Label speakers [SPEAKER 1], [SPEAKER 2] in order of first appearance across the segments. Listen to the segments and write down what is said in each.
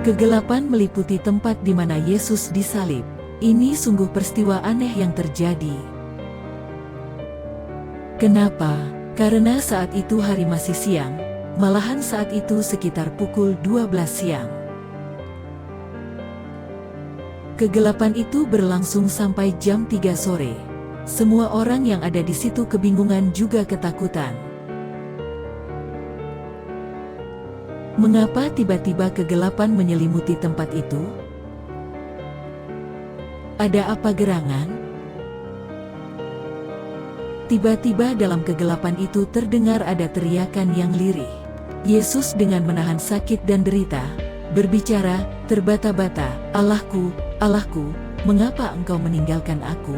[SPEAKER 1] Kegelapan meliputi tempat di mana Yesus disalib. Ini sungguh peristiwa aneh yang terjadi. Kenapa? Karena saat itu hari masih siang, malahan saat itu sekitar pukul 12 siang. Kegelapan itu berlangsung sampai jam 3 sore. Semua orang yang ada di situ kebingungan juga ketakutan. Mengapa tiba-tiba kegelapan menyelimuti tempat itu? Ada apa gerangan? Tiba-tiba dalam kegelapan itu terdengar ada teriakan yang lirih. Yesus dengan menahan sakit dan derita, berbicara, terbata-bata, "Allahku, Allahku, mengapa engkau meninggalkan aku?"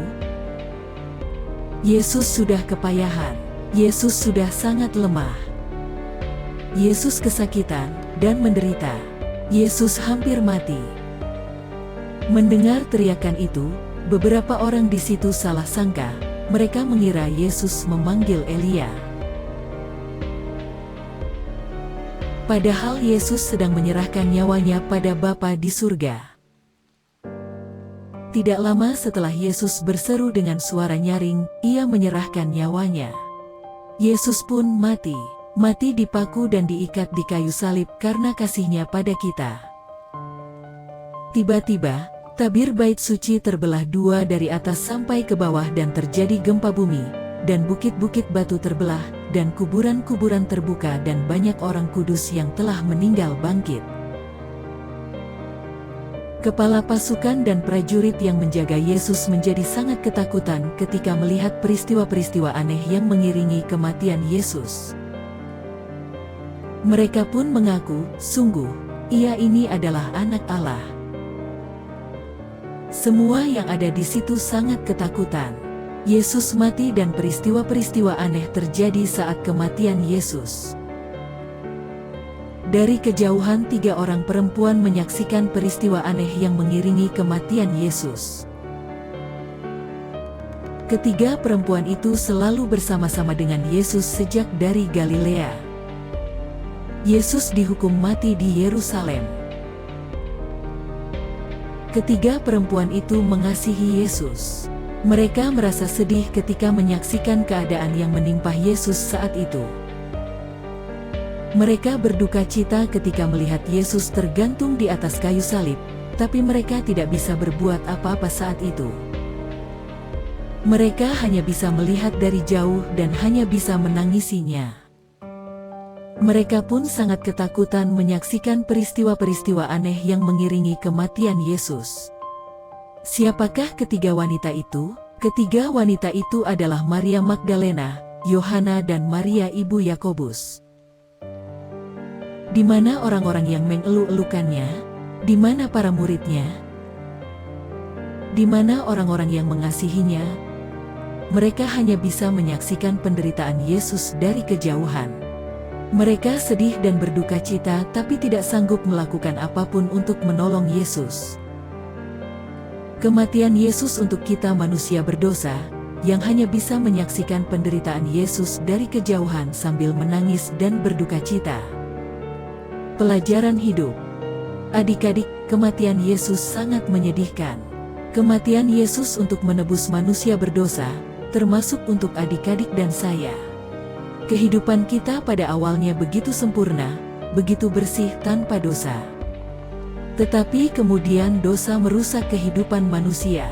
[SPEAKER 1] Yesus sudah kepayahan. Yesus sudah sangat lemah. Yesus kesakitan dan menderita. Yesus hampir mati. Mendengar teriakan itu, beberapa orang di situ salah sangka. Mereka mengira Yesus memanggil Elia. Padahal Yesus sedang menyerahkan nyawanya pada Bapa di surga. Tidak lama setelah Yesus berseru dengan suara nyaring, ia menyerahkan nyawanya. Yesus pun mati. Mati dipaku dan diikat di kayu salib karena kasihnya pada kita. Tiba-tiba, tabir bait suci terbelah dua dari atas sampai ke bawah dan terjadi gempa bumi, dan bukit-bukit batu terbelah, dan kuburan-kuburan terbuka dan banyak orang kudus yang telah meninggal bangkit. Kepala pasukan dan prajurit yang menjaga Yesus menjadi sangat ketakutan ketika melihat peristiwa-peristiwa aneh yang mengiringi kematian Yesus. Mereka pun mengaku, sungguh, ia ini adalah Anak Allah. Semua yang ada di situ sangat ketakutan. Yesus mati dan peristiwa-peristiwa aneh terjadi saat kematian Yesus. Dari kejauhan 3 orang perempuan menyaksikan peristiwa aneh yang mengiringi kematian Yesus. Ketiga perempuan itu selalu bersama-sama dengan Yesus sejak dari Galilea. Yesus dihukum mati di Yerusalem. Ketiga perempuan itu mengasihi Yesus. Mereka merasa sedih ketika menyaksikan keadaan yang menimpa Yesus saat itu. Mereka berduka cita ketika melihat Yesus tergantung di atas kayu salib, tapi mereka tidak bisa berbuat apa-apa saat itu. Mereka hanya bisa melihat dari jauh dan hanya bisa menangisinya. Mereka pun sangat ketakutan menyaksikan peristiwa-peristiwa aneh yang mengiringi kematian Yesus. Siapakah ketiga wanita itu? Ketiga wanita itu adalah Maria Magdalena, Yohana dan Maria ibu Yakobus. Di mana orang-orang yang mengeluh-elukannya? Di mana para muridnya? Di mana orang-orang yang mengasihinya? Mereka hanya bisa menyaksikan penderitaan Yesus dari kejauhan. Mereka sedih dan berduka cita tapi tidak sanggup melakukan apapun untuk menolong Yesus. Kematian Yesus untuk kita manusia berdosa, yang hanya bisa menyaksikan penderitaan Yesus dari kejauhan sambil menangis dan berduka cita. Pelajaran hidup. Adik-adik, kematian Yesus sangat menyedihkan. Kematian Yesus untuk menebus manusia berdosa, termasuk untuk adik-adik dan saya. Kehidupan kita pada awalnya begitu sempurna, begitu bersih tanpa dosa. Tetapi kemudian dosa merusak kehidupan manusia.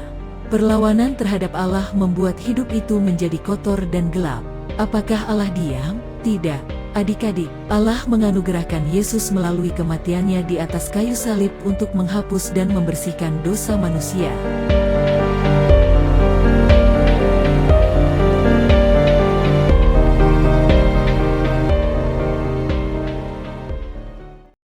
[SPEAKER 1] Perlawanan terhadap Allah membuat hidup itu menjadi kotor dan gelap. Apakah Allah diam? Tidak. Adik-adik, Allah menganugerahkan Yesus melalui kematiannya di atas kayu salib untuk menghapus dan membersihkan dosa manusia.